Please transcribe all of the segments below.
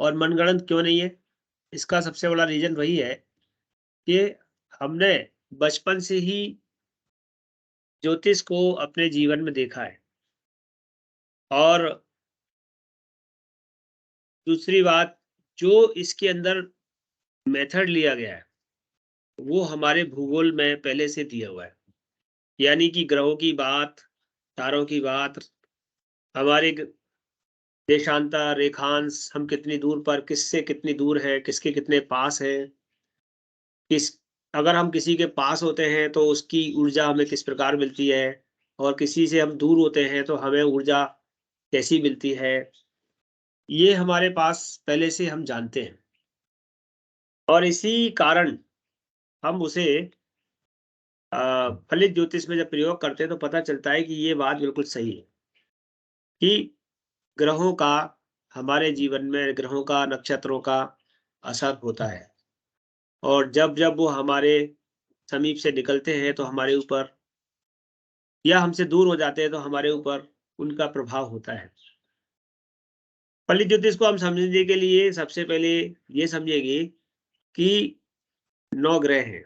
और मनगढ़ंत क्यों नहीं है? इसका सबसे बड़ा रीजन वही है कि हमने बचपन से ही ज्योतिष को अपने जीवन में देखा है। और दूसरी बात, जो इसके अंदर मेथड लिया गया है, वो हमारे भूगोल में पहले से दिया हुआ है। यानी कि ग्रहों की बात, तारों की बात, हमारे देशांतर, रेखांश, हम कितनी दूर पर, किससे कितनी दूर है, किसके कितने पास है, किस अगर हम किसी के पास होते हैं तो उसकी ऊर्जा हमें किस प्रकार मिलती है, और किसी से हम दूर होते हैं तो हमें ऊर्जा कैसी मिलती है, ये हमारे पास पहले से हम जानते हैं। और इसी कारण हम उसे फलित ज्योतिष में जब प्रयोग करते हैं तो पता चलता है कि ये बात बिल्कुल सही है कि ग्रहों का हमारे जीवन में, ग्रहों का, नक्षत्रों का असर होता है। और जब-जब वो हमारे समीप से निकलते हैं तो हमारे ऊपर, या हमसे दूर हो जाते हैं तो हमारे ऊपर उनका प्रभाव होता है। फलित ज्योतिष को हम समझने के लिए सबसे पहले ये समझेंगे कि 9 ग्रह हैं।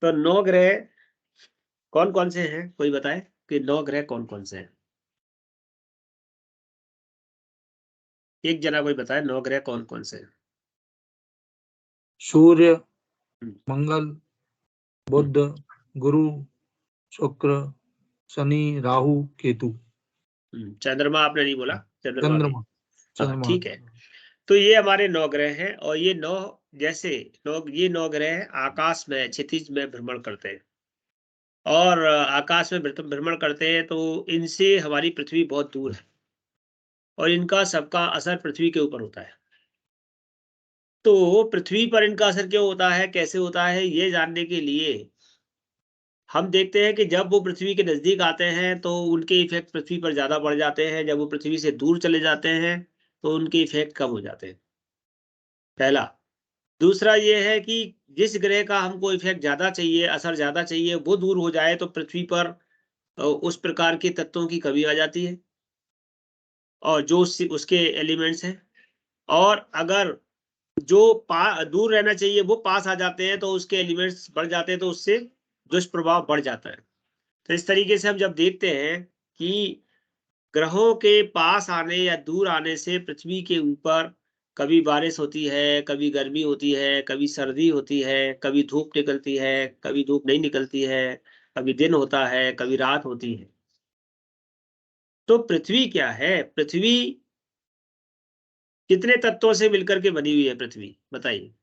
तो 9 ग्रह कौन-कौन से हैं? कोई बताए कि 9 ग्रह कौन-कौन से हैं? एक जना कोई बताए 9 ग्रह कौन-कौन से हैं? सूर्य, हुँ। मंगल, बुध, गुरु, शुक्र, शनि, राहु, केतु। चंद्रमा आपने नहीं बोला? चंद्रमा नहीं। हाँ, चंद्रमा। ठीक है। तो ये हमारे 9 ग्रह हैं, और ये 9 जैसे 9 ग्रह आकाश में, क्षितिज में भ्रमण करते हैं। और आकाश में भ्रमण करते हैं तो इनसे हमारी पृथ्वी बहुत दूर है, और इनका सबका असर पृथ्वी के ऊपर होता है। तो पृथ्वी पर इनका असर क्यों होता है, कैसे होता है, ये जानने के लिए हम देखते हैं कि जब वो पृथ्वी के नज़दीक आते हैं तो उनके इफ़ेक्ट पृथ्वी पर ज़्यादा बढ़ जाते हैं, जब वो पृथ्वी से दूर चले जाते हैं तो उनके इफ़ेक्ट कम हो जाते हैं, पहला। दूसरा ये है कि जिस ग्रह का हमको इफ़ेक्ट ज़्यादा चाहिए, असर ज़्यादा चाहिए, वो दूर हो जाए तो पृथ्वी पर उस प्रकार के तत्वों की कमी आ जाती है, और जो उसके एलिमेंट्स हैं। और अगर जो दूर रहना चाहिए वो पास आ जाते हैं तो उसके एलिमेंट्स बढ़ जाते हैं, तो उससे दुष्प्रभाव बढ़ जाता है। तो इस तरीके से हम जब देखते हैं कि ग्रहों के पास आने या दूर आने से पृथ्वी के ऊपर कभी बारिश होती है, कभी गर्मी होती है, कभी सर्दी होती है, कभी धूप निकलती है, कभी धूप नहीं निकलती है, कभी दिन होता है, कभी रात होती है। तो पृथ्वी क्या है? पृथ्वी कितने तत्वों से मिलकर के बनी हुई है पृथ्वी? बताइए।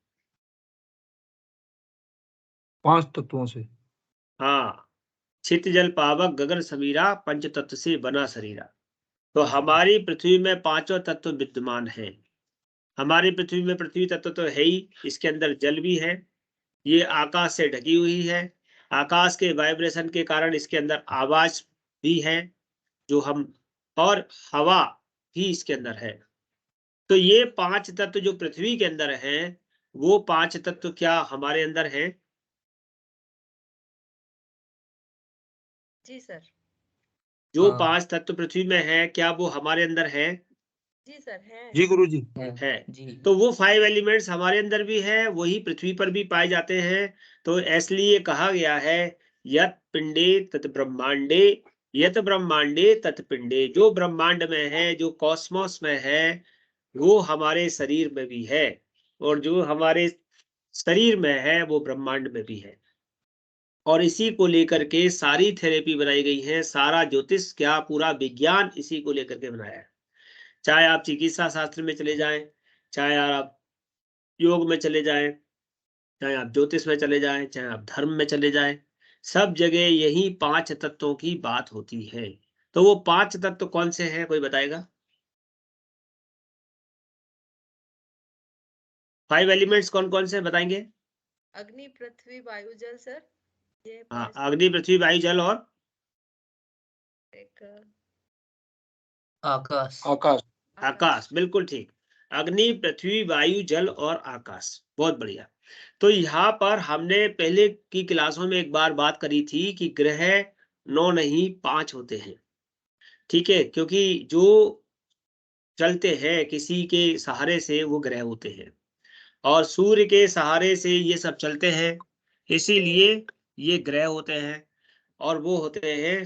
5 तत्वों से। हाँ, छित जल पावक गगन समीरा पंच तत्व से बना शरीरा। तो हमारी पृथ्वी में पांचों तत्व विद्यमान हैं। हमारी पृथ्वी में पृथ्वी तत्व तो है ही, इसके अंदर जल भी है, ये आकाश से ढकी हुई है, आकाश के वाइब्रेशन के कारण इसके अंदर आवाज भी है जो हम, और हवा भी इसके अंदर है। तो ये 5 तत्व जो पृथ्वी के अंदर हैं, वो 5 तत्व क्या हमारे अंदर हैं? जी सर। जो हाँ। 5 तत्व पृथ्वी में हैं, क्या वो हमारे अंदर हैं? जी सर है। जी गुरुजी। है। जी। तो वो 5 एलिमेंट्स हमारे अंदर भी हैं, वही पृथ्वी पर भी पाए जाते हैं। तो इसलिए कहा गया है, यत् पिंडे तत् ब्रह्मांडे, यत् ब्रह्मांडे तत् पिंडे। जो ब्रह्मांड में है, जो कॉस्मोस में है, वो हमारे शरीर में भी है, और जो हमारे शरीर में है वो ब्रह्मांड में भी है। और इसी को लेकर के सारी थेरेपी बनाई गई है, सारा ज्योतिष क्या, पूरा विज्ञान इसी को लेकर के बनाया है। चाहे आप चिकित्सा शास्त्र में चले जाएं, चाहे आप योग में चले जाएं, चाहे आप ज्योतिष में चले जाएं, चाहे आप धर्म में चले जाएं, सब जगह यही 5 तत्वों की बात होती है। तो वो 5 तत्व कौन से हैं, कोई बताएगा? 5 एलिमेंट्स कौन कौन से बताएंगे? अग्नि, पृथ्वी, वायु, जल सर। ये हाँ, 5 अग्नि, पृथ्वी, वायु, जल, और एक आकाश। आकाश। आकाश। बिल्कुल ठीक। अग्नि, पृथ्वी, वायु, जल और आकाश। बहुत बढ़िया। तो यहाँ पर हमने पहले की क्लासों में एक बार बात करी थी कि ग्रह 9 नहीं 5 होते हैं। ठीक है, क्योंकि जो चलते हैं, किसी के सहारे से वो ग्रह होते हैं, और सूर्य के सहारे से ये सब चलते हैं, इसीलिए ये ग्रह होते हैं, और वो होते हैं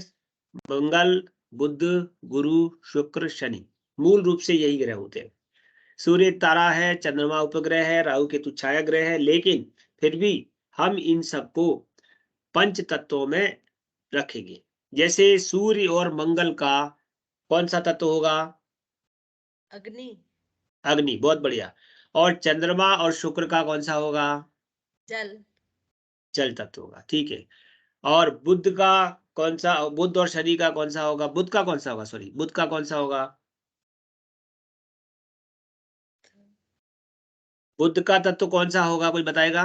मंगल, बुध, गुरु, शुक्र, शनि। मूल रूप से यही ग्रह होते हैं। सूर्य एक तारा है, चंद्रमा उपग्रह है, राहु केतु छाया ग्रह है, लेकिन फिर भी हम इन सबको पंच तत्वों में रखेंगे। जैसे सूर्य और मंगल का कौन सा तत्व होगा? अग्नि। अग्नि, बहुत बढ़िया। और चंद्रमा और शुक्र का कौन सा होगा? जल। जल तत्व होगा, ठीक है। और बुध का कौन सा? बुध और शनि का कौन सा होगा? बुध का कौन सा होगा? सॉरी, बुध का कौन सा होगा? बुध का तत्व कौन सा होगा, कोई बताएगा?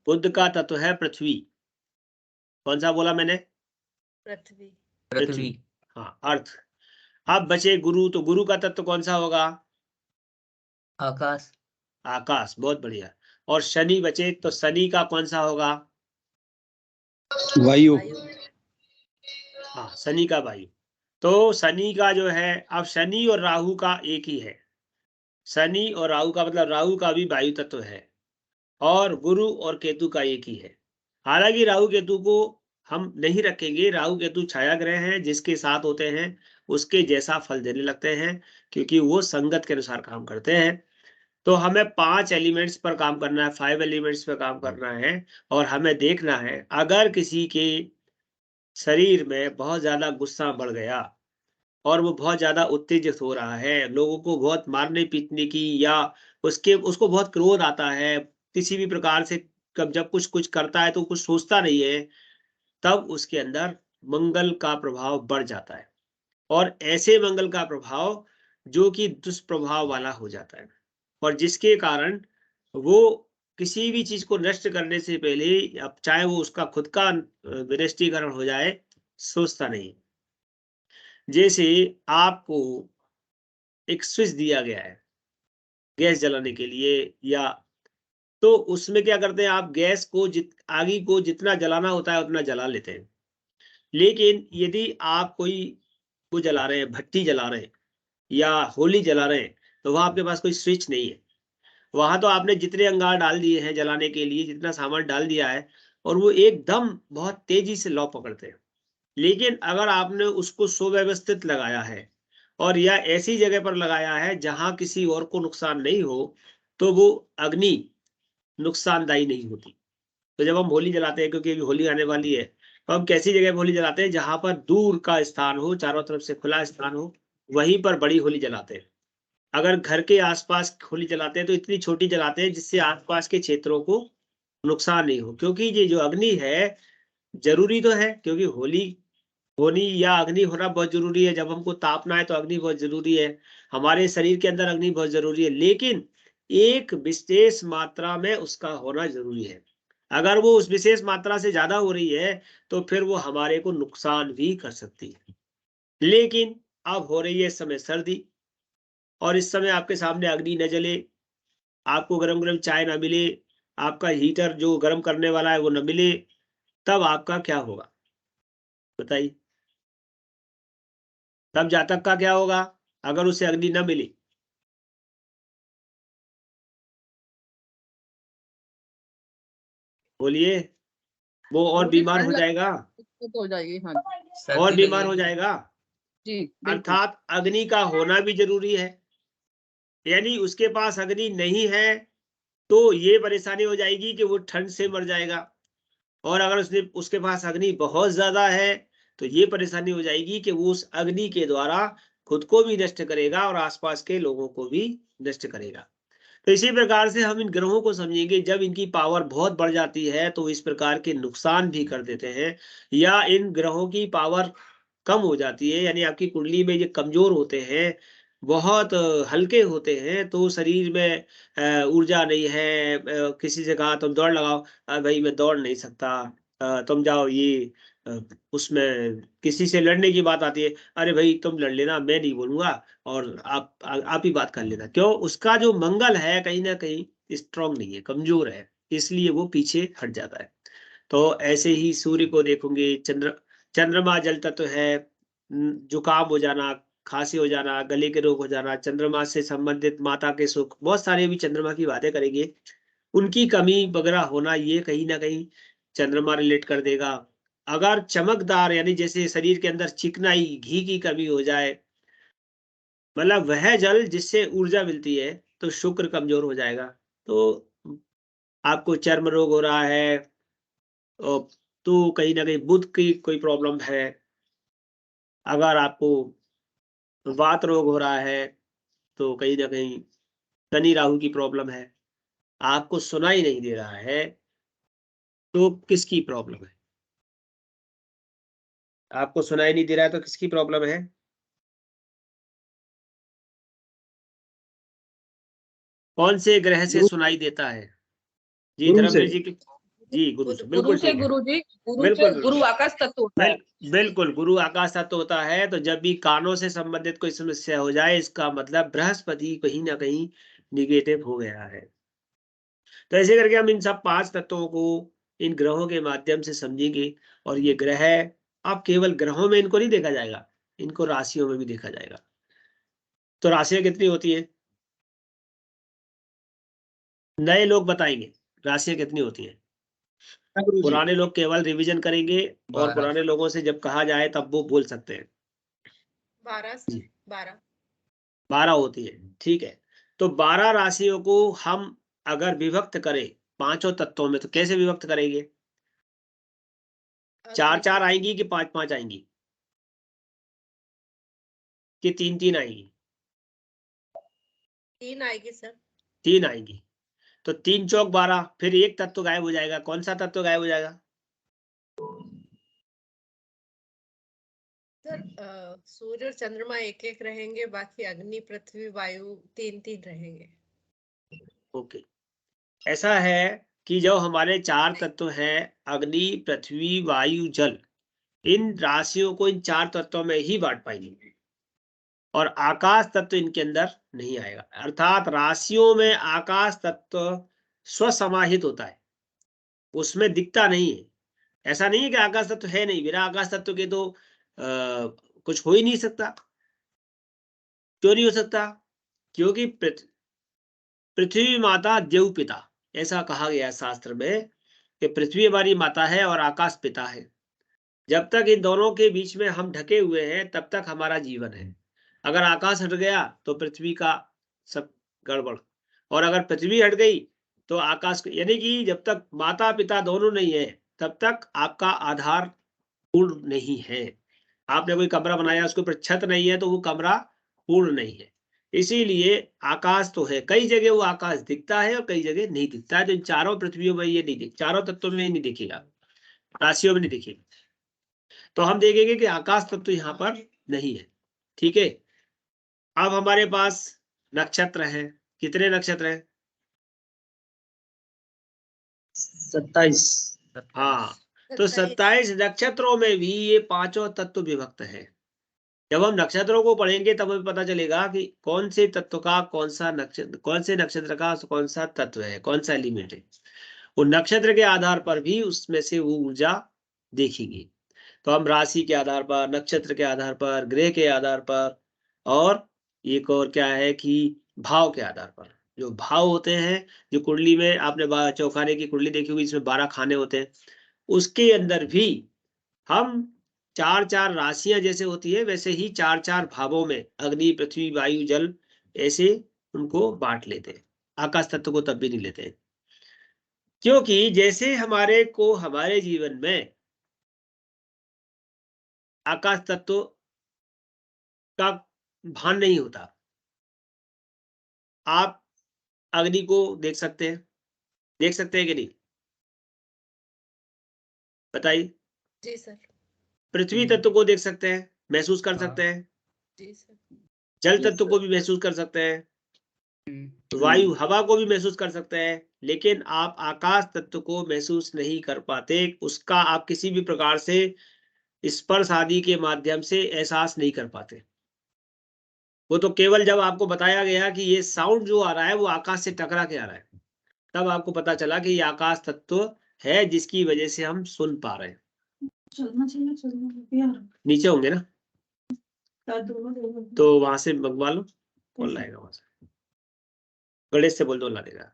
बुध का तत्व है पृथ्वी। कौन सा बोला मैंने? पृथ्वी। पृथ्वी, हाँ, अर्थ। अब बचे गुरु, तो गुरु का तत्व कौन सा होगा? आकाश। आकाश, बहुत बढ़िया। और शनि बचे, तो शनि का कौन सा होगा? वायु। हाँ, शनि का वायु। तो शनि का जो है, अब शनि और राहु का एक ही है। शनि और राहु का मतलब राहु का भी वायु तत्व है, और गुरु और केतु का एक ही है। हालांकि राहु केतु को हम नहीं रखेंगे, राहु केतु छाया ग्रह हैं, जिसके साथ होते हैं उसके जैसा फल देने लगते हैं, क्योंकि वो संगत के अनुसार काम करते हैं। तो हमें 5 एलिमेंट्स पर काम करना है, 5 एलिमेंट्स पर काम करना है, और हमें देखना है अगर किसी के शरीर में बहुत ज्यादा गुस्सा बढ़ गया और वो बहुत ज्यादा उत्तेजित हो रहा है, लोगों को बहुत मारने पीटने की, या उसको बहुत क्रोध आता है किसी भी प्रकार से, कब जब कुछ कुछ करता है तो कुछ सोचता नहीं है, तब उसके अंदर मंगल का प्रभाव बढ़ जाता है, और ऐसे मंगल का प्रभाव जो कि दुष्प्रभाव वाला हो जाता है, और जिसके कारण वो किसी भी चीज को नष्ट करने से पहले, अब चाहे वो उसका खुद का विनष्टीकरण हो जाए, सोचता नहीं। जैसे आपको एक स्विच दिया गया है गैस जलाने के लिए, या तो उसमें क्या करते हैं, आप गैस को आगी को जितना जलाना होता है उतना जला लेते हैं। लेकिन यदि आप कोई वो जला रहे हैं, भट्टी जला रहे हैं या होली जला रहे हैं, तो वहां आपके पास कोई स्विच नहीं है। वहां तो आपने जितने अंगार डाल दिए हैं जलाने के लिए, जितना सामान डाल दिया है, और वो एकदम बहुत तेजी से लौ पकड़ते हैं। लेकिन अगर आपने उसको सुव्यवस्थित लगाया है, और या ऐसी जगह पर लगाया है जहां किसी और को नुकसान नहीं हो, तो वो अग्नि नुकसानदायी नहीं होती। तो जब हम होली जलाते हैं, क्योंकि अभी होली आने वाली है, तो हम कैसी जगह पर होली जलाते हैं? जहां पर दूर का स्थान हो, चारों तरफ से खुला स्थान हो, वहीं पर बड़ी होली जलाते हैं। अगर घर के आसपास होली जलाते हैं तो इतनी छोटी जलाते हैं जिससे आसपास के क्षेत्रों को नुकसान नहीं हो, क्योंकि ये जो अग्नि है जरूरी तो है, क्योंकि होली होनी या अग्नि होना बहुत जरूरी है। जब हमको तापना है तो अग्नि बहुत जरूरी है, हमारे शरीर के अंदर अग्नि बहुत जरूरी है, लेकिन एक विशेष मात्रा में उसका होना जरूरी है। अगर वो उस विशेष मात्रा से ज्यादा हो रही है तो फिर वो हमारे को नुकसान भी कर सकती है। लेकिन अब हो रही है इस समय सर्दी, और इस समय आपके सामने अग्नि न जले, आपको गरम गरम चाय ना मिले, आपका हीटर जो गर्म करने वाला है वो न मिले, तब आपका क्या होगा बताइए? तब जातक का क्या होगा अगर उसे अग्नि न मिली? बोलिए। वो और बीमार हो जाएगा, हो जाएगी। हाँ, और बीमार हो जाएगा। जी, अर्थात अग्नि का होना भी जरूरी है। यानी उसके पास अग्नि नहीं है तो ये परेशानी हो जाएगी कि वो ठंड से मर जाएगा, और अगर उसके पास अग्नि बहुत ज्यादा है तो ये परेशानी हो जाएगी कि वो उस अग्नि के द्वारा खुद को भी नष्ट करेगा और आसपास के लोगों को भी नष्ट करेगा। तो इसी प्रकार से हम इन ग्रहों को समझेंगे, जब इनकी पावर बहुत बढ़ जाती है तो इस प्रकार के नुकसान भी कर देते हैं, या इन ग्रहों की पावर कम हो जाती है, यानी आपकी कुंडली में ये कमजोर होते हैं, बहुत हल्के होते हैं, तो शरीर में ऊर्जा नहीं है। किसी से कहा तुम दौड़ लगाओ, भाई मैं दौड़ नहीं सकता, तुम जाओ ये अ, उसमें किसी से लड़ने की बात आती है, अरे भाई तुम लड़ लेना, मैं नहीं बोलूंगा, और आप ही बात कर लेना। क्यों? उसका जो मंगल है कहीं ना कहीं स्ट्रांग नहीं है, कमजोर है, इसलिए वो पीछे हट जाता है। तो ऐसे ही सूर्य को देखोगे, चंद्रमा जल तत्व है, जुकाम हो जाना, खांसी हो जाना, गले के रोग हो जाना, चंद्रमा से संबंधित माता के सुख, बहुत सारे भी चंद्रमा की बातें करेंगे, उनकी कमी वगैरह होना, ये कहीं ना कहीं चंद्रमा रिलेट कर देगा। अगर चमकदार यानी जैसे शरीर के अंदर चिकनाई, घी की कमी हो जाए, मतलब वह जल जिससे ऊर्जा मिलती है, तो शुक्र कमजोर हो जाएगा। तो आपको चर्म रोग हो रहा है, तो कहीं ना कहीं बुध की कोई प्रॉब्लम है। अगर आपको वात रोग हो रहा है, तो कहीं ना कहीं शनि राहु की प्रॉब्लम है। आपको सुनाई नहीं दे रहा है, तो किसकी प्रॉब्लम है? आपको सुनाई नहीं दे रहा है तो किसकी प्रॉब्लम है? कौन से ग्रह से सुनाई देता है? जी धर्मवीर जी की, जी गुरु से, बिल्कुल गुरु से, ठीक है, गुरु जी, गुरु से, बिल्कुल गुरु आकाश तत्व होता है। बिल्कुल गुरु आकाश तत्व होता है। तो जब भी कानों से संबंधित कोई समस्या हो जाए, इसका मतलब बृहस्पति कहीं ना कहीं निगेटिव हो गया है। तो ऐसे करके हम इन सब 5 तत्वों को इन ग्रहों के माध्यम से समझेंगे। और ये ग्रह अब केवल ग्रहों में इनको नहीं देखा जाएगा, इनको राशियों में भी देखा जाएगा। तो राशियां कितनी होती है? नए लोग बताएंगे राशियां कितनी होती है। पुराने लोग केवल रिवीजन करेंगे, और पुराने लोगों से जब कहा जाए तब वो बोल सकते हैं। 12 12 होती है, ठीक है। तो 12 राशियों को हम अगर विभक्त करें 5 तत्वों में, तो कैसे विभक्त करेंगे? 4-4 आएंगी कि 5-5 आएंगी, कि 3-3 आएंगी? 3 आएगी सर। 3 आएंगी। तो 3 चौक 12, फिर एक तत्व गायब हो जाएगा। कौन सा तत्व गायब हो जाएगा? सर सूर्य और चंद्रमा 1-1 रहेंगे, बाकी अग्नि पृथ्वी वायु 3-3 रहेंगे। ओके, ऐसा है कि जो हमारे 4 तत्व हैं, अग्नि पृथ्वी वायु जल, इन राशियों को इन 4 तत्वों में ही बांट पाएंगे, और आकाश तत्व इनके अंदर नहीं आएगा। अर्थात राशियों में आकाश तत्व स्वसमाहित होता है, उसमें दिखता नहीं है। ऐसा नहीं है कि आकाश तत्व है नहीं, बिना आकाश तत्व के तो कुछ हो ही नहीं सकता। क्यों नहीं हो सकता? क्योंकि पृथ्वी माता देव पिता, ऐसा कहा गया है शास्त्र में कि पृथ्वी हमारी माता है और आकाश पिता है। जब तक इन दोनों के बीच में हम ढके हुए हैं, तब तक हमारा जीवन है। अगर आकाश हट गया तो पृथ्वी का सब गड़बड़, और अगर पृथ्वी हट गई तो आकाश, यानी कि जब तक माता पिता दोनों नहीं है, तब तक आपका आधार पूर्ण नहीं है। आपने कोई कमरा बनाया, उसके ऊपर छत नहीं है, तो वो कमरा पूर्ण नहीं है। इसीलिए आकाश तो है, कई जगह वो आकाश दिखता है और कई जगह नहीं दिखता है। तो इन चारों पृथ्वियों में ये नहीं दिख, चारों तत्वों में नहीं दिखेगा, राशियों में नहीं दिखेगा। तो हम देखेंगे कि आकाश तत्व यहाँ पर नहीं है, ठीक है। अब हमारे पास नक्षत्र हैं, कितने नक्षत्र हैं? 27। हाँ, तो 27 नक्षत्रों में भी ये 5 तत्व विभक्त है। जब हम नक्षत्रों को पढ़ेंगे तब हमें पता चलेगा कि कौन से तत्व का कौन सा नक्षत्र, कौन से नक्षत्र का कौन सा तत्व है, कौन सा एलिमेंट है। वो नक्षत्र के आधार पर भी उसमें से वो ऊर्जा देखेंगे। तो हम राशि के आधार पर, नक्षत्र के आधार पर, ग्रह के आधार पर, और एक और क्या है कि भाव के आधार पर। जो भाव होते हैं, जो कुंडली में आपने चौखाने की कुंडली देखी होगी, इसमें 12 खाने होते हैं, उसके अंदर भी हम 4-4 राशियां जैसे होती है, वैसे ही 4-4 भावों में अग्नि पृथ्वी वायु जल ऐसे उनको बांट लेते हैं। आकाश तत्व को तब भी नहीं लेते हैं, क्योंकि जैसे हमारे को हमारे जीवन में आकाश तत्व का भान नहीं होता। आप अग्नि को देख सकते हैं, देख सकते हैं कि नहीं? बताइए। जी सर। पृथ्वी तत्व को देख सकते हैं, महसूस कर सकते हैं। जी सर। जल तत्व को भी महसूस कर सकते हैं, वायु हवा को भी महसूस कर सकते हैं, लेकिन आप आकाश तत्व को महसूस नहीं कर पाते। उसका आप किसी भी प्रकार से स्पर्श आदि के माध्यम से एहसास नहीं कर पाते। वो तो केवल जब आपको बताया गया कि ये साउंड जो आ रहा है वो आकाश से टकरा के आ रहा है, तब आपको पता चला कि ये आकाश तत्व है, जिसकी वजह से हम सुन पा रहे हैं। नीचे होंगे ना, तो वहां से मंगवा लो, कौन लाएगा वहां से, गणेश से बोल दो ला देगा।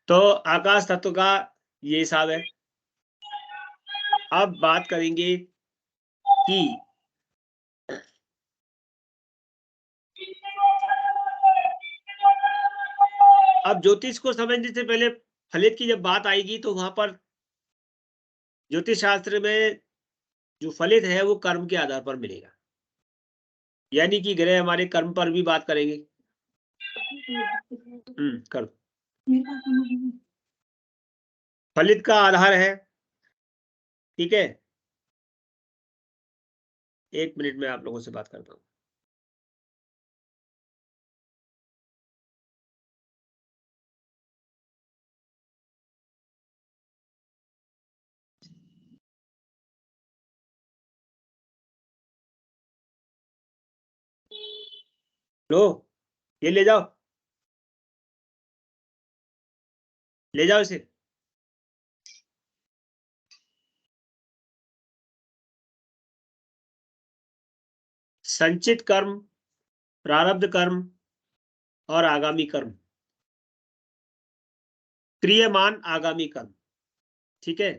तो आकाश तत्व का ये हिसाब है। अब बात करेंगे कि अब ज्योतिष को समझने से पहले फलित की जब बात आएगी तो वहां पर ज्योतिष शास्त्र में जो फलित है वो कर्म के आधार पर मिलेगा, यानी कि ग्रह हमारे कर्म पर भी बात करेंगे। कर्म फलित का आधार है, ठीक है। 1 मिनट में आप लोगों से बात करता हूं। लो, ये ले जाओ, ले जाओ इसे। संचित कर्म, प्रारब्ध कर्म और आगामी कर्म, क्रियमान आगामी कर्म, ठीक है।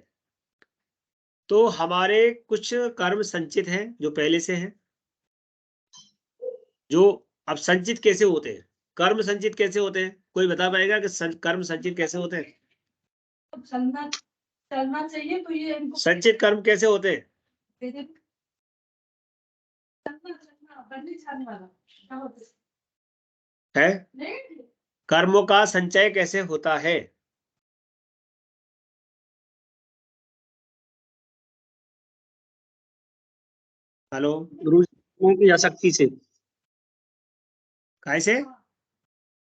तो हमारे कुछ कर्म संचित हैं जो पहले से हैं, जो अब संचित कैसे होते हैं, कर्म संचित कैसे होते हैं, कोई बता पाएगा कि कर्म संचित कैसे होते हैं? चलना चाहिए तो ये संचित कर्म कैसे होते हैं? है कर्मों का संचय कैसे होता है? हेलो, गुरु कर्मों की आसक्ति से, कैसे?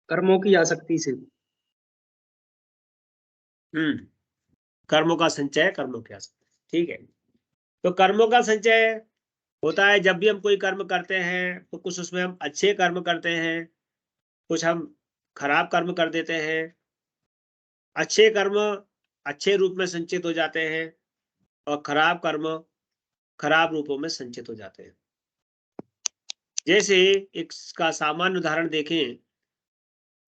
कर्मों की आसक्ति से। कर्मों का संचय, कर्मों की आसक्ति, ठीक है। तो कर्मों का संचय होता है जब भी हम कोई कर्म करते हैं तो कुछ उसमें हम अच्छे कर्म करते हैं, कुछ हम खराब कर्म कर देते हैं। अच्छे कर्म अच्छे रूप में संचित हो जाते हैं और खराब कर्म खराब रूपों में संचित हो जाते हैं। जैसे इसका सामान्य उदाहरण देखें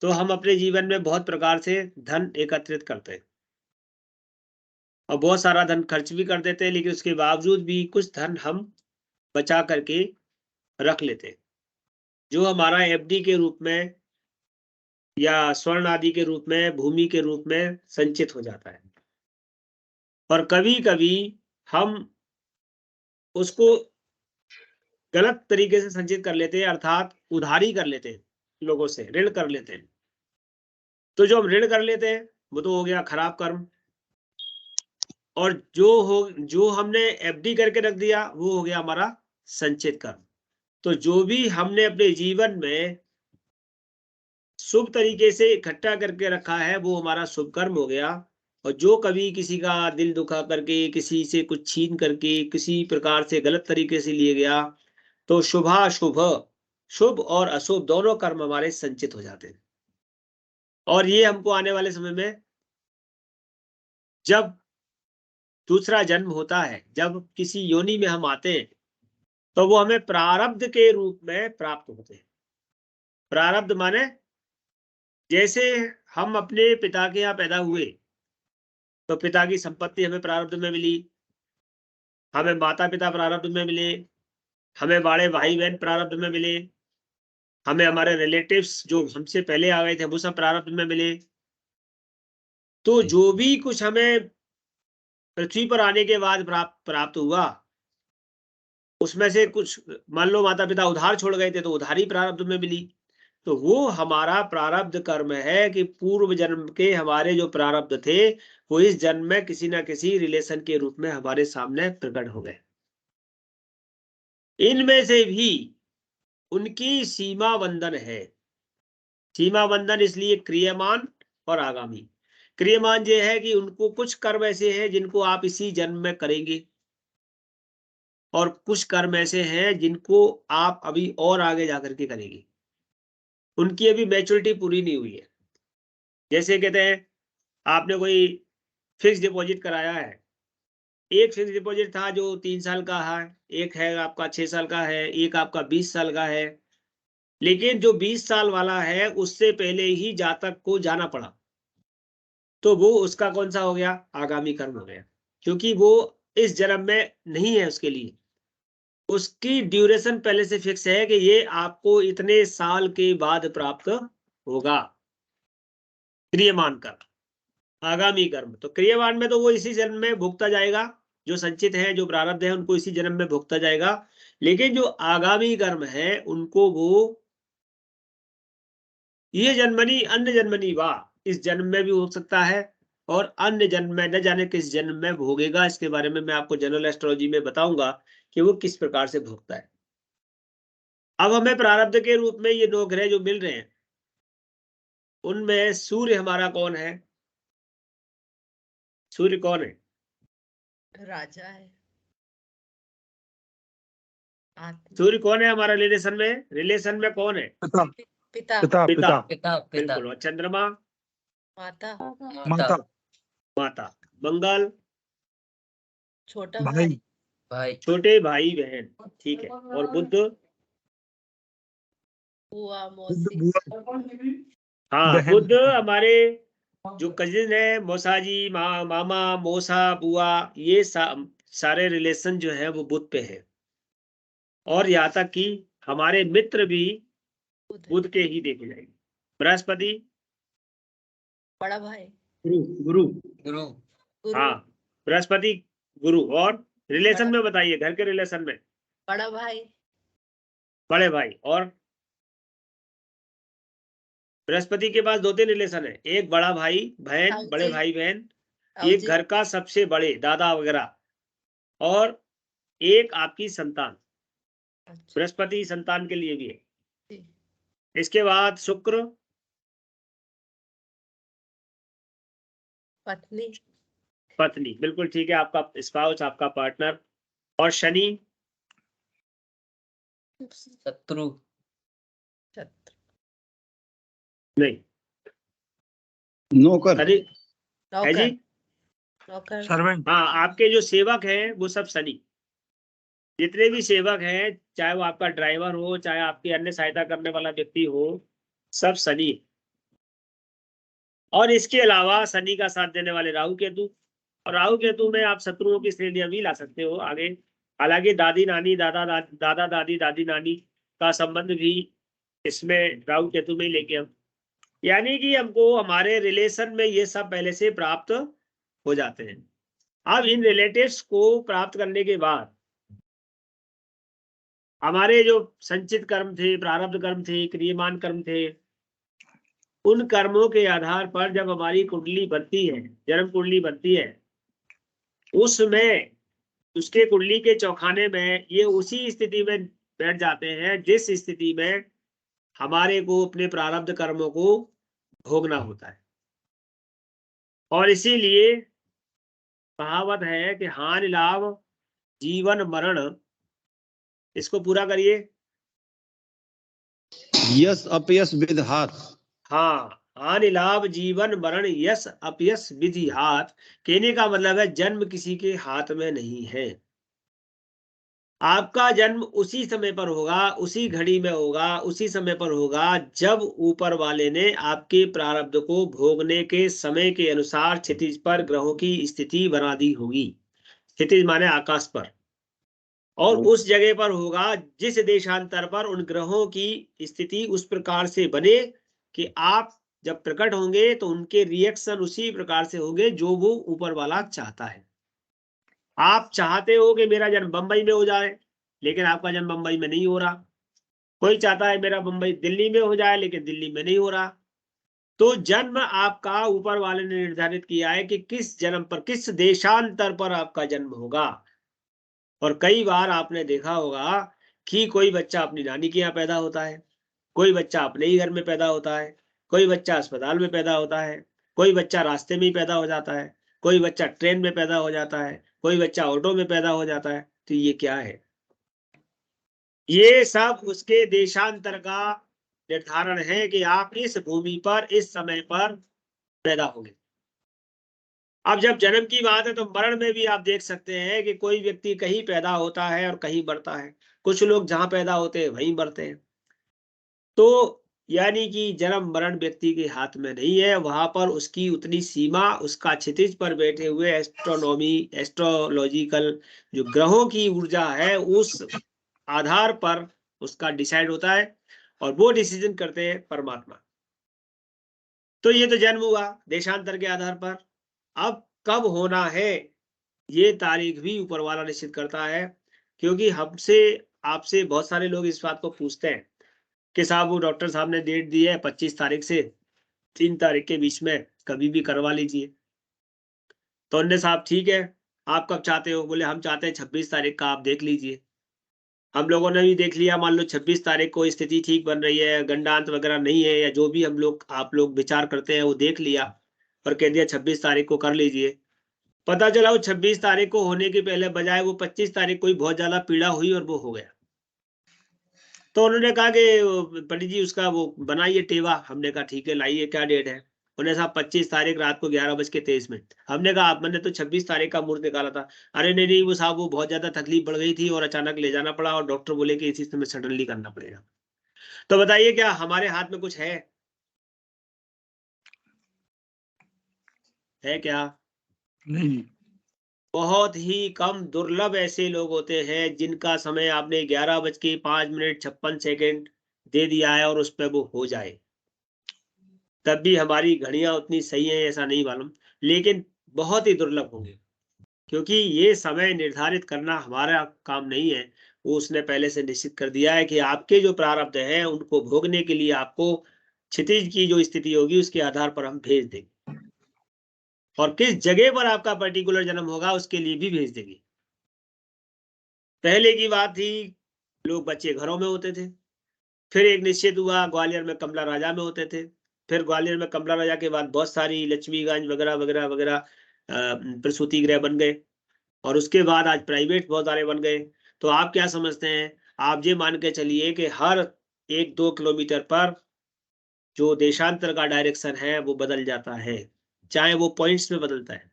तो हम अपने जीवन में बहुत प्रकार से धन एकत्रित करते हैं और बहुत सारा धन खर्च भी कर देते हैं, लेकिन उसके बावजूद भी कुछ धन हम बचा करके रख लेते हैं, जो हमारा एफडी के रूप में या स्वर्ण आदि के रूप में, भूमि के रूप में संचित हो जाता है। और कभी कभी हम उसको गलत तरीके से संचित कर लेते हैं, अर्थात उधारी कर लेते हैं, लोगों से ऋण कर लेते हैं। तो जो हम ऋण कर लेते हैं वो तो हो गया खराब कर्म, और जो हमने एफडी करके रख दिया वो हो गया हमारा संचित कर्म। तो जो भी हमने अपने जीवन में शुभ तरीके से इकट्ठा करके रखा है वो हमारा शुभ कर्म हो गया, और जो कभी किसी का दिल दुखा करके, किसी से कुछ छीन करके, किसी प्रकार से गलत तरीके से लिए गया, तो शुभाशुभ, शुभ और अशुभ दोनों कर्म हमारे संचित हो जाते हैं। और ये हमको आने वाले समय में जब दूसरा जन्म होता है, जब किसी योनि में हम आते हैं, तो वो हमें प्रारब्ध के रूप में प्राप्त होते हैं। प्रारब्ध माने जैसे हम अपने पिता के यहाँ पैदा हुए तो पिता की संपत्ति हमें प्रारब्ध में मिली, हमें माता पिता प्रारब्ध में मिले, हमें बड़े भाई बहन प्रारब्ध में मिले, हमें हमारे रिलेटिव्स जो हमसे पहले आ गए थे वो सब प्रारब्ध में मिले। तो जो भी कुछ हमें पृथ्वी पर आने के बाद प्राप्त हुआ, उसमें से कुछ मान लो माता पिता उधार छोड़ गए थे तो उधारी प्रारब्ध में मिली। तो वो हमारा प्रारब्ध कर्म है कि पूर्व जन्म के हमारे जो प्रारब्ध थे वो इस जन्म में किसी ना किसी रिलेशन के रूप में हमारे सामने प्रकट हो गए। इनमें से भी उनकी सीमा बंधन है। सीमा बंधन इसलिए क्रियमान और आगामी। क्रियमान ये है कि उनको कुछ कर्म ऐसे हैं जिनको आप इसी जन्म में करेंगे, और कुछ कर्म ऐसे हैं जिनको आप अभी और आगे जाकर के करेंगे, उनकी अभी मैच्योरिटी पूरी नहीं हुई है। जैसे कहते हैं आपने कोई फिक्स डिपॉजिट कराया है एक फिक्स डिपॉजिट था जो 3 साल का है, एक है आपका 6 साल का है, एक आपका 20 साल का है। लेकिन जो 20 साल वाला है उससे पहले ही जातक को जाना पड़ा, तो वो उसका कौन सा हो गया? आगामी कर्म हो गया, क्योंकि वो इस जन्म में नहीं है उसके लिए। उसकी ड्यूरेशन पहले से फिक्स है कि ये आपको इतने साल के बाद प्राप्त होगा। क्रियमान कर्म, आगामी कर्म। तो क्रियमान में तो वो इसी जन्म में भुगता जाएगा, जो संचित है, जो प्रारब्ध है, उनको इसी जन्म में भुगता जाएगा। लेकिन जो आगामी कर्म है उनको वो ये जन्मनी अन्य जन्मनी वाह, इस जन्म में भी हो सकता है और अन्य जन्म में न जाने किस जन्म में भोगेगा। इसके बारे में मैं आपको जनरल एस्ट्रोलॉजी में बताऊंगा कि वो किस प्रकार से भोगता है। अब हमें प्रारब्ध के रूप में ये 9 ग्रह जो मिल रहे हैं, उनमें सूर्य हमारा कौन है? सूर्य कौन है? राजा है। आत्मा। सूर्य कौन है हमारा रिलेशन में कौन है? पिता पिता। पिता पिता, पिता बिल्कुल। और चंद्रमा? माता। माता माता। मंगल? छोटा भाई भाई। छोटे भाई बहन, ठीक है। और बुध? बुआ बुद्ध मौसी। बुआ हाँ, बहन बुध हमारे जो कजिन है, मौसाजी, मामा, मौसा, बुआ, ये सारे रिलेशन जो है वो बुध पे है। और यहाँ तक कि हमारे मित्र भी बुध है। बुध के ही देखे जाएंगे। बृहस्पति? बड़ा भाई। गुरु गुरु गुरु। हाँ, बृहस्पति गुरु। और रिलेशन बड़ा में बताइए, घर के रिलेशन में? बड़ा भाई। बड़े भाई। और बृहस्पति के पास 2-3 रिलेशन है, एक बड़ा भाई बहन, बड़े अवजी। भाई बहन, एक अवजी। घर का सबसे बड़े दादा वगैरह, और एक आपकी संतान। अच्छा। बृहस्पति संतान के लिए भी है। जी। इसके बाद शुक्र? पत्नी। पत्नी, बिल्कुल ठीक है, आपका स्पाउस, आपका पार्टनर। और शनि? शत्रु। शत्रु। नहीं, नौकर शनि है जी। नौकर। नौकर। सर्वेंट हाँ, आपके जो सेवक हैं वो सब शनि। जितने भी सेवक हैं, चाहे वो आपका ड्राइवर हो, चाहे आपकी अन्य सहायता करने वाला व्यक्ति हो, सब शनि। और इसके अलावा शनि का साथ देने वाले राहु केतु। और राहु केतु में आप शत्रुओं की श्रेणियां भी ला सकते हो आगे। हालांकि दादी नानी, दादा दादी, दादी नानी का संबंध भी इसमें राहु केतु में ही लेके हम, यानी कि हमको हमारे रिलेशन में ये सब पहले से प्राप्त हो जाते हैं। अब इन रिलेटिव्स को प्राप्त करने के बाद हमारे जो संचित कर्म थे, प्रारब्ध कर्म थे, क्रियमान कर्म थे, उन कर्मों के आधार पर जब हमारी कुंडली बनती है, जन्म कुंडली बनती है, उसमें उसके कुंडली के चौखाने में ये उसी स्थिति में बैठ जाते हैं जिस स्थिति में हमारे को अपने प्रारब्ध कर्मों को भोगना होता है। और इसीलिए कहावत है कि हानि लाभ जीवन मरण, इसको पूरा करिए। यश अपयश विधात। हाँ, हानि लाभ जीवन मरण यश अपयश विधि हाथ। कहने का मतलब है जन्म किसी के हाथ में नहीं है। आपका जन्म उसी समय पर होगा, उसी घड़ी में होगा, उसी समय पर होगा जब ऊपर वाले ने आपके प्रारब्ध को भोगने के समय के अनुसार क्षितिज पर ग्रहों की स्थिति बना दी होगी। क्षितिज माने आकाश पर। और उस जगह पर होगा जिस देशांतर पर उन ग्रहों की स्थिति उस प्रकार से बने कि आप जब प्रकट होंगे तो उनके रिएक्शन उसी प्रकार से होंगे जो वो ऊपर वाला चाहता है। आप चाहते हो कि मेरा जन्म बंबई में हो जाए, लेकिन आपका जन्म बंबई में नहीं हो रहा। कोई चाहता है मेरा बंबई दिल्ली में हो जाए, लेकिन दिल्ली में नहीं हो रहा। तो जन्म आपका ऊपर वाले ने निर्धारित किया है कि किस जन्म पर, किस देशांतर पर आपका जन्म होगा। और कई बार आपने देखा होगा कि कोई बच्चा अपनी नानी के यहाँ पैदा होता है, कोई बच्चा अपने ही घर में पैदा होता है, कोई बच्चा अस्पताल में पैदा होता है, कोई बच्चा रास्ते में ही पैदा हो जाता है, कोई बच्चा ट्रेन में पैदा हो जाता है, कोई बच्चा ऑटो में पैदा हो जाता है। तो ये क्या है? ये सब उसके देशांतर का निर्धारण है कि आप इस भूमि पर इस समय पर पैदा होंगे। अब जब जन्म की बात है तो मरण में भी आप देख सकते हैं कि कोई व्यक्ति कहीं पैदा होता है और कहीं मरता है, कुछ लोग जहां पैदा होते हैं वहीं मरते हैं। तो यानी कि जन्म मरण व्यक्ति के हाथ में नहीं है, वहां पर उसकी उतनी सीमा, उसका क्षितिज पर बैठे हुए एस्ट्रोनॉमी, एस्ट्रोलॉजिकल जो ग्रहों की ऊर्जा है, उस आधार पर उसका डिसाइड होता है, और वो डिसीजन करते हैं परमात्मा। तो ये तो जन्म हुआ देशांतर के आधार पर। अब कब होना है ये तारीख भी ऊपर वाला निश्चित करता है, क्योंकि हमसे आपसे बहुत सारे लोग इस बात को पूछते हैं कि साहब वो डॉक्टर साहब ने डेट दी है 25 तारीख से 3 तारीख के बीच में, कभी भी करवा लीजिए। तो उन्होंने साहब ठीक है, आप कब चाहते हो? बोले हम चाहते हैं 26 तारीख का, आप देख लीजिए। हम लोगों ने भी देख लिया, मान लो 26 तारीख को स्थिति ठीक बन रही है, गंडांत वगैरह नहीं है, या जो भी हम लोग आप लोग विचार करते हैं वो देख लिया और कह दिया 26 तारीख को कर लीजिए। पता चला वो 26 तारीख को होने के पहले बजाय वो 25 तारीख को ही बहुत ज्यादा पीड़ा हुई और वो हो गया। तो उन्होंने कहा कि पंडित जी उसका वो बनाइए टेवा। हमने कहा ठीक है, लाइए, क्या डेट है? उन्होंने साहब 25 तारीख रात को 11:23। हमने कहा आप, मैंने तो 26 तारीख का मुहूर्त निकाला था। अरे नहीं नहीं, वो साहब वो बहुत ज्यादा तकलीफ बढ़ गई थी और अचानक ले जाना पड़ा, और डॉक्टर बोले कि इसी समय सडनली करना पड़ेगा। तो बताइए क्या हमारे हाथ में कुछ है क्या? नहीं। बहुत ही कम दुर्लभ ऐसे लोग होते हैं जिनका समय आपने 11:05 दे दिया है और उस पर वो हो जाए। तब भी हमारी घड़ियां उतनी सही है ऐसा नहीं मालूम, लेकिन बहुत ही दुर्लभ होंगे, क्योंकि ये समय निर्धारित करना हमारा काम नहीं है। वो उसने पहले से निश्चित कर दिया है कि आपके जो प्रारब्ध हैं उनको भोगने के लिए आपको क्षितिज की जो स्थिति होगी उसके आधार पर हम भेज देंगे, और किस जगह पर आपका पर्टिकुलर जन्म होगा उसके लिए भी भेज देंगे। पहले की बात थी, लोग बच्चे घरों में होते थे, फिर एक निश्चित हुआ ग्वालियर में कमला राजा में होते थे, फिर ग्वालियर में कमला राजा के बाद बहुत सारी लक्ष्मीगंज वगैरह वगैरह वगैरह प्रसूति गृह बन गए, और उसके बाद आज प्राइवेट बहुत सारे बन गए। तो आप क्या समझते हैं? आप ये मान के चलिए कि हर 1-2 किलोमीटर पर जो देशांतर का डायरेक्शन है वो बदल जाता है, चाहे वो पॉइंट्स में बदलता है।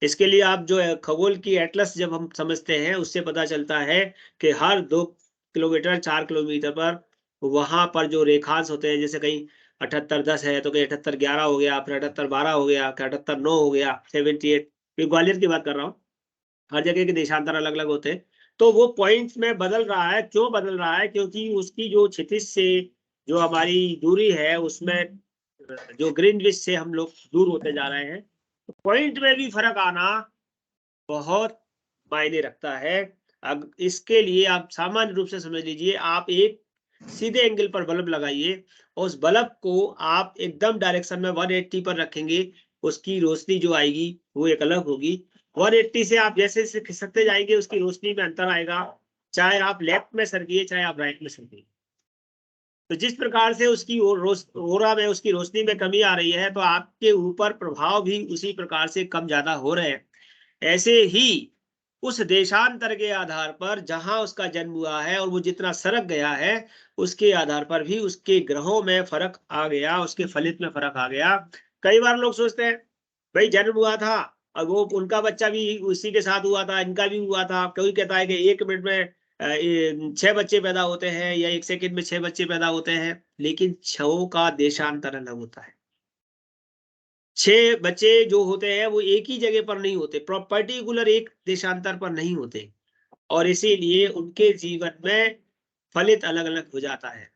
इसके लिए आप जो है खगोल की एटलस जब हम समझते हैं उससे पता चलता है कि हर 2 किलोमीटर 4 किलोमीटर पर वहां पर जो रेखांश होते हैं, जैसे कहीं 78-10 है तो कहीं 78-11 हो गया, फिर 78-12 हो गया, 78-9 हो गया, 78। ये ग्वालियर की बात कर रहा हूँ, हर जगह के देशांतर अलग अलग होते हैं। तो वो पॉइंट्स में बदल रहा है। क्यों बदल रहा है? क्योंकि उसकी जो क्षितिज से जो हमारी दूरी है उसमें जो ग्रीनविच से हम लोग दूर होते जा रहे हैं, तो पॉइंट में भी फर्क आना बहुत मायने रखता है। अब इसके लिए आप सामान्य रूप से समझ लीजिए, आप एक सीधे एंगल पर बल्ब लगाइए, उस बल्ब को आप एकदम डायरेक्शन में 180 पर रखेंगे, उसकी रोशनी जो आएगी वो एक अलग होगी। 180 से आप जैसे जैसे खिसकते जाएंगे उसकी रोशनी में अंतर आएगा, चाहे आप लेफ्ट में सरकिए चाहे आप राइट में सरकिए। तो जिस प्रकार से उसकी ओरा में उसकी रोशनी में कमी आ रही है, तो आपके ऊपर प्रभाव भी उसी प्रकार से कम ज्यादा हो रहे हैं। ऐसे ही उस देशांतर के आधार पर जहां उसका जन्म हुआ है और वो जितना सरक गया है, उसके आधार पर भी उसके ग्रहों में फर्क आ गया, उसके फलित में फर्क आ गया। कई बार लोग सोचते हैं भाई जन्म हुआ था और वो उनका बच्चा भी उसी के साथ हुआ था, इनका भी हुआ था। कोई कहता है कि 1 मिनट में 6 बच्चे पैदा होते हैं या 1 सेकंड में 6 बच्चे पैदा होते हैं, लेकिन 6 का देशांतर अलग होता है। 6 बच्चे जो होते हैं वो एक ही जगह पर नहीं होते, पर्टिकुलर एक देशांतर पर नहीं होते, और इसीलिए उनके जीवन में फलित अलग अलग हो जाता है।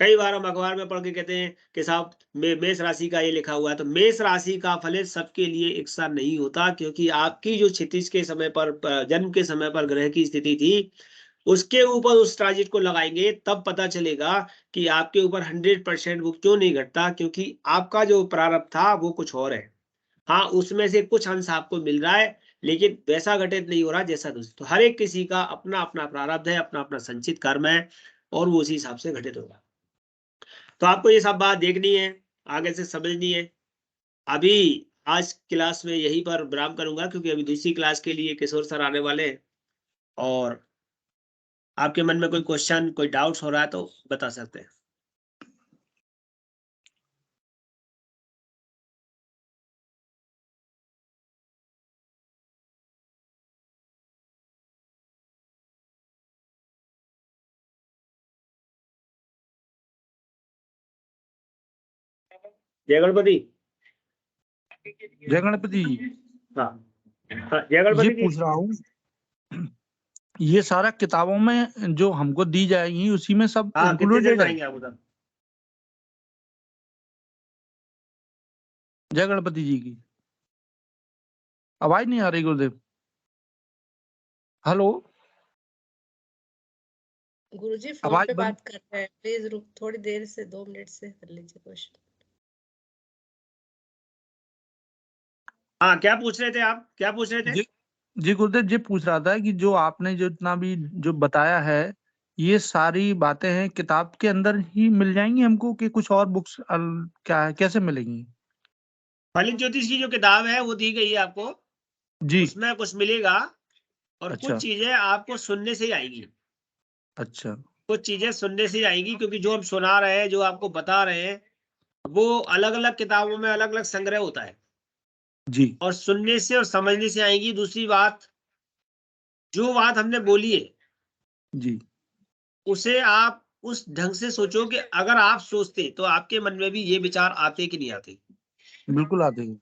कई बार हम अखबार में पढ़ के कहते हैं कि साहब मेष राशि का ये लिखा हुआ है, तो मेष राशि का फलित सबके लिए एक सा नहीं होता, क्योंकि आपकी जो क्षितिज के समय पर जन्म के समय पर ग्रह की स्थिति थी उसके ऊपर उस ट्रांजिट को लगाएंगे, तब पता चलेगा कि आपके ऊपर 100% वो क्यों नहीं घटता, क्योंकि आपका जो प्रारब्ध था वो कुछ और है। हाँ, उसमें से कुछ अंश आपको मिल रहा है, लेकिन वैसा घटित नहीं हो रहा जैसा दूसरा। तो हर एक किसी का अपना अपना प्रारब्ध है, अपना अपना संचित कर्म है, और वो उसी हिसाब से घटित होगा। तो आपको ये सब बात देखनी है, आगे से समझनी है। अभी आज क्लास में यहीं पर विराम करूंगा, क्योंकि अभी दूसरी क्लास के लिए किशोर सर आने वाले हैं, और आपके मन में कोई क्वेश्चन कोई डाउट्स हो रहा है तो बता सकते हैं। जय गणपति। जय गणपति जी। हाँ हाँ, जय ये गणपति जी। पूछ रहा हूँ, ये सारा किताबों में जो हमको दी जाएगी उसी में सब हाँ, कितने इंक्लूडेड दिन में है? आएंगे आप उधर? जय गणपति जी की आवाज नहीं आ रही गुरुदेव। हेलो, गुरुजी फोन आवाज पे बंद। बात कर रहे हैं, प्लीज रुक थोड़ी देर से, 2 मिनट से कर लीजिए क्वेश्चन। हाँ, क्या पूछ रहे थे आप, क्या पूछ रहे थे? जी गुरुदेव, ये पूछ रहा था कि जो आपने जो इतना भी जो बताया है, ये सारी बातें हैं किताब के अंदर ही मिल जाएंगी हमको कि कुछ और बुक्स क्या है, कैसे मिलेंगी? फलित ज्योतिष की जो किताब है वो दी गई है आपको, जी। उसमें कुछ मिलेगा और अच्छा। कुछ चीजें आपको सुनने से ही आएगी। अच्छा। कुछ चीजें सुनने से ही आएगी, क्योंकि जो हम सुना रहे हैं, जो आपको बता रहे हैं, वो अलग अलग किताबों में अलग अलग संग्रह होता है, जी। और सुनने से और समझने से आएगी। दूसरी बात, जो बात हमने बोली है जी। उसे आप उस ढंग से सोचो कि अगर आप सोचते तो आपके मन में भी ये विचार आते कि नहीं आते। बिल्कुल आते हैं।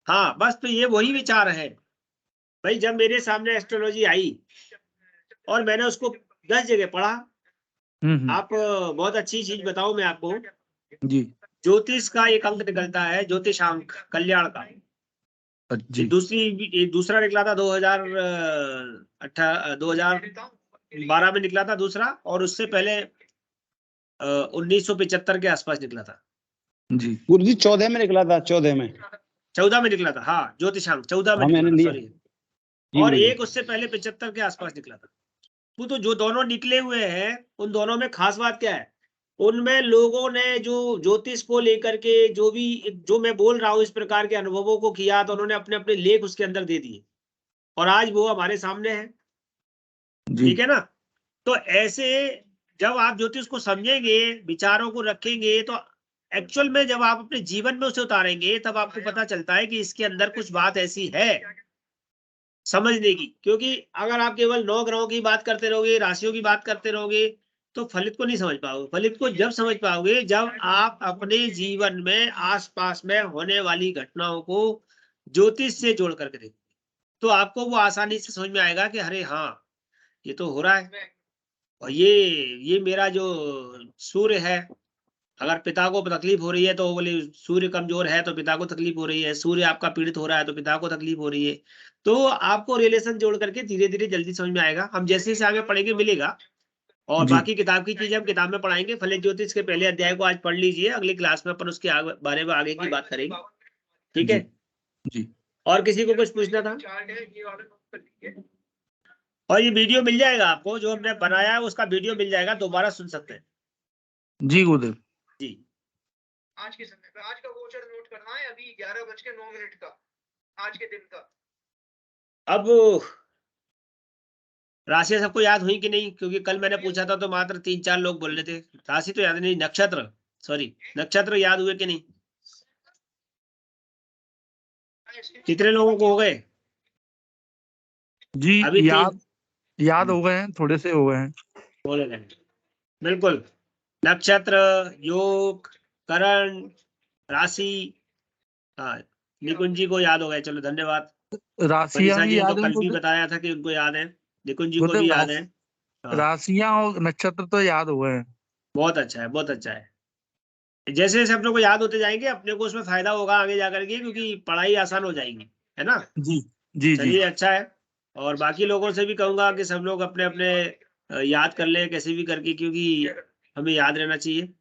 हाँ, बस तो ये वही विचार है भाई। जब मेरे सामने एस्ट्रोलॉजी आई और मैंने उसको 10 जगह पढ़ा। आप बहुत अच्छी चीज बताऊं मैं आपको, जी। ज्योतिष का एक अंक निकलता है, ज्योतिषांक कल्याण का। जी। दूसरा निकला था 2012 में निकला था दूसरा, और उससे पहले 1975 के आसपास निकला था। जी। गुरु जी 14 में निकला था, 14 में। 14 में निकला था, हाँ, ज्योतिषांक 14 में हाँ, निकला मैंने था, लिया। सॉरी। जी और गुरुजी। एक उससे पहले 75 के आसपास निकला था। तो जो दोनों निकले हुए हैं, उन दोनों में खास बात क्या है? उनमें लोगों ने जो ज्योतिष को लेकर के जो मैं बोल रहा हूं इस प्रकार के अनुभवों को किया, तो उन्होंने अपने अपने लेख उसके अंदर दे दिए, और आज वो हमारे सामने है। जी। ठीक है ना? तो ऐसे जब आप ज्योतिष को समझेंगे, विचारों को रखेंगे, तो एक्चुअल में जब आप अपने जीवन में उसे उतारेंगे, तब आपको पता चलता है कि इसके अंदर कुछ बात ऐसी है समझने की। क्योंकि अगर आप केवल 9 ग्रहों की बात करते रहोगे, राशियों की बात करते रहोगे, तो फलित को नहीं समझ पाओगे। फलित को जब समझ पाओगे जब आप अपने जीवन में आसपास में होने वाली घटनाओं को ज्योतिष से जोड़ करके देखो, तो आपको वो आसानी से समझ में आएगा कि अरे हाँ, ये तो हो रहा है। और ये मेरा जो सूर्य है, अगर पिता को तकलीफ हो रही है तो बोले सूर्य कमजोर है तो पिता को तकलीफ हो रही है, सूर्य आपका पीड़ित हो रहा है तो पिता को तकलीफ हो रही है। तो आपको रिलेशन जोड़ करके धीरे धीरे जल्दी समझ में आएगा। हम जैसे जैसे आगे पढ़ेंगे मिलेगा, और जी। बाकी किताब की चीजें हम किताब में पढ़ाएंगे। फलित ज्योतिष के पहले अध्याय को आज पढ़ लीजिए, अगली क्लास में अपन उसके बारे में आगे की बात करेंगे। ठीक है? जी। और किसी को कुछ पूछना था? और ये वीडियो मिल जाएगा आपको, जो हमने बनाया है उसका वीडियो मिल जाएगा, दोबारा सुन सकते हैं। जी गुरुदेव। जी। आज के समय पे आज का गोचर नोट करना है, अभी 11:09 का, आज के दिन का। अब राशि सबको याद हुई कि नहीं? क्योंकि कल मैंने पूछा था तो मात्र 3-4 लोग बोल रहे थे। राशि तो याद नहीं, नक्षत्र, सॉरी, नक्षत्र याद हुए कि नहीं? कितने लोगों को हो गए? जी अभी याद हो गए हैं, थोड़े से हो गए हैं। बोले गए, बिल्कुल। नक्षत्र, योग, करण, राशि, हाँ, निकुंज जी को याद हो गए, चलो धन्यवाद। राशियां मनीषा भी जी ने तो याद हैं कल भी गुरुदेव। बताया था कि उनको याद है, निकुंज जी को गुरुदेव भी याद है। हाँ, राशियां और नक्षत्र तो याद हो गए हैं। बहुत अच्छा है, बहुत अच्छा है। जैसे जैसे अपने को याद होते जाएंगे, अपने को उसमें फायदा होगा आगे जाकर के, क्योंकि पढ़ाई आसान हो जाएगी, है ना? जी। जी। जी। चलिए, अच्छा है। और बाकी लोगों से भी कहूंगा कि सब लोग अपने अपने याद कर ले कैसे भी करके, क्योंकि हमें याद रहना चाहिए।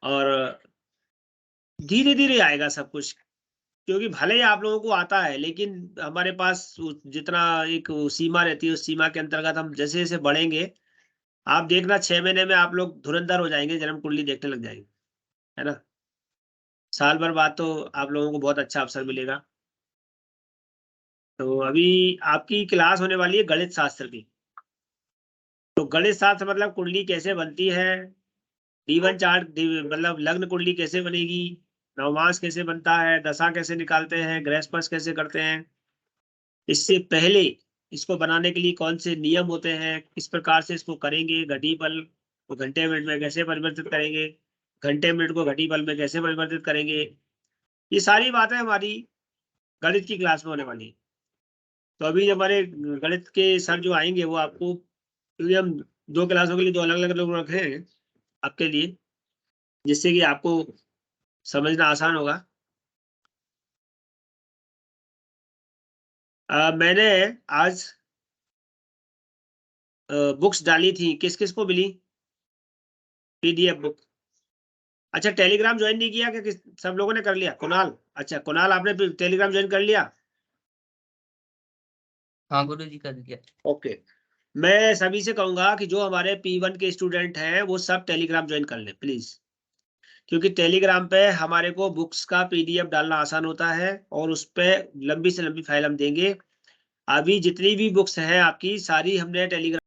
और धीरे धीरे आएगा सब कुछ, क्योंकि भले ही आप लोगों को आता है, लेकिन हमारे पास जितना एक सीमा रहती है, उस सीमा के अंतर्गत हम जैसे जैसे बढ़ेंगे, आप देखना 6 महीने में आप लोग धुरंधर हो जाएंगे, जन्म कुंडली देखने लग जाएंगे, है ना? साल भर बाद तो आप लोगों को बहुत अच्छा अवसर मिलेगा। तो अभी आपकी क्लास होने वाली है गणित शास्त्र की। तो गणित शास्त्र मतलब कुंडली कैसे बनती है, D1 चार्ट, मतलब लग्न कुंडली कैसे बनेगी, नवमास कैसे बनता है, दशा कैसे निकालते हैं, ग्रह स्पर्श कैसे करते हैं, इससे पहले इसको बनाने के लिए कौन से नियम होते हैं, किस प्रकार से इसको करेंगे, घटी बल को घंटे मिनट में कैसे परिवर्तित करेंगे, घंटे मिनट को घटी पल में कैसे परिवर्तित करेंगे, ये सारी बातें हमारी गणित की क्लास में होने वाली है। तो अभी हमारे गणित के सर जो आएंगे वो आपको, क्योंकि हम 2 क्लासों के लिए 2 अलग अलग लोग रख रहे हैं आपके लिए, जिससे कि आपको समझना आसान होगा। मैंने आज बुक्स डाली थी, किस किस को मिली PDF बुक? अच्छा, टेलीग्राम ज्वाइन नहीं किया क्या? सब लोगों ने कर लिया? कुणाल, अच्छा कुणाल आपने टेलीग्राम ज्वाइन कर लिया? हाँ गुरुजी कर दिया। ओके, मैं सभी से कहूंगा कि जो हमारे P1 के स्टूडेंट हैं वो सब टेलीग्राम ज्वाइन कर लें प्लीज, क्योंकि टेलीग्राम पे हमारे को बुक्स का PDF डालना आसान होता है और उस पे लंबी से लंबी फाइल हम देंगे। अभी जितनी भी बुक्स हैं आपकी सारी हमने टेलीग्राम